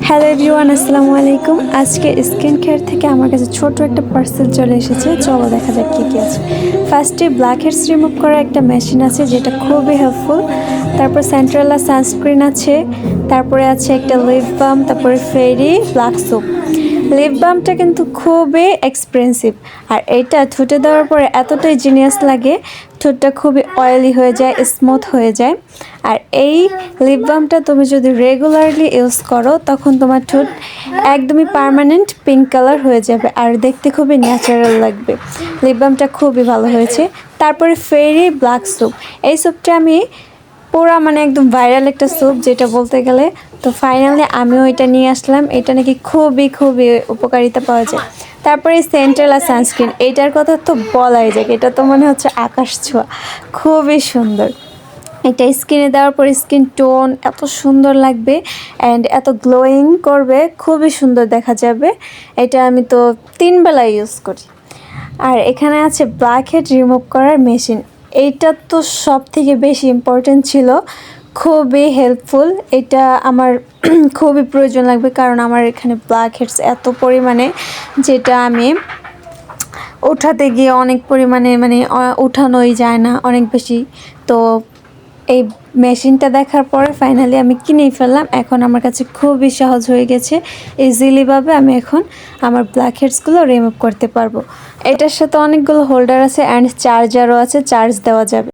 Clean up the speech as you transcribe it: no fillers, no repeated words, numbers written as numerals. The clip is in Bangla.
হ্যালো এভরিওয়ান, আসসালামু আলাইকুম। আজকে স্কিন কেয়ার থেকে আমার কাছে ছোট একটা পার্সেল চলে এসেছে। চলো দেখা যাক কী কী আছে। ফার্স্টে ব্ল্যাক হেডস রিমুভ করার একটা মেশিন আছে যেটা খুবই হেল্পফুল। তারপর সেন্ট্রালা সানস্ক্রিন আছে, তারপরে আছে একটা লিপ বাম, তারপরে ফেরি ব্ল্যাক সোপ। লিপ বামটা কিন্তু খুবই এক্সপেন্সিভ, আর এইটা ঠোঁটে দেওয়ার পরে এতটাই জিনিয়াস লাগে, ঠোঁটটা খুবই অয়েলি হয়ে যায়, স্মুথ হয়ে যায়। আর এই লিপ বামটা তুমি যদি রেগুলারলি ইউজ করো তখন তোমার ঠোঁট একদমই পার্মানেন্ট পিঙ্ক কালার হয়ে যাবে আর দেখতে খুবই ন্যাচারাল লাগবে। লিপ বামটা খুবই ভালো হয়েছে। তারপরে ফেরি ব্ল্যাক সোপ, এই সোপটা আমি পুরা একদম ভাইরাল একটা স্যুপ যেটা বলতে গেলে। তো ফাইনালি আমিও এটা নিয়ে আসলাম। এটা নাকি খুবই খুবই উপকারিতা পাওয়া যায়। তারপরে সেন্ট্রালা সানস্ক্রিন, এইটার কথা তো বলাই যায়, এটা তো মনে হচ্ছে আকাশ ছোঁয়া, খুবই সুন্দর। এটা স্কিনে দেওয়ার পর স্কিন টোন এত সুন্দর লাগবে অ্যান্ড এত গ্লোয়িং করবে, খুবই সুন্দর দেখা যাবে। এটা আমি তো 3 বেলা ইউজ করি। আর এখানে আছে ব্ল্যাক হেড রিমুভ করার মেশিন। এইটা তো সব থেকে বেশি ইম্পর্টেন্ট ছিল, খুবই হেল্পফুল। এটা আমার খুবই প্রয়োজন লাগবে, কারণ আমার এখানে ব্ল্যাক হেডস এত পরিমাণে, যেটা আমি ওঠাতে গিয়ে অনেক পরিমাণে উঠানোই যায় না, অনেক বেশি। তো এই মেশিনটা দেখার পরে ফাইনালি আমি কিনেই ফেললাম। এখন আমার কাছে খুবই সহজ হয়ে গেছে, ইজিলিভাবে আমি এখন আমার ব্ল্যাক হেডসগুলো রিমুভ করতে পারবো। এটার সাথে অনেকগুলো হোল্ডার আছে অ্যান্ড চার্জারও আছে, চার্জ দেওয়া যাবে।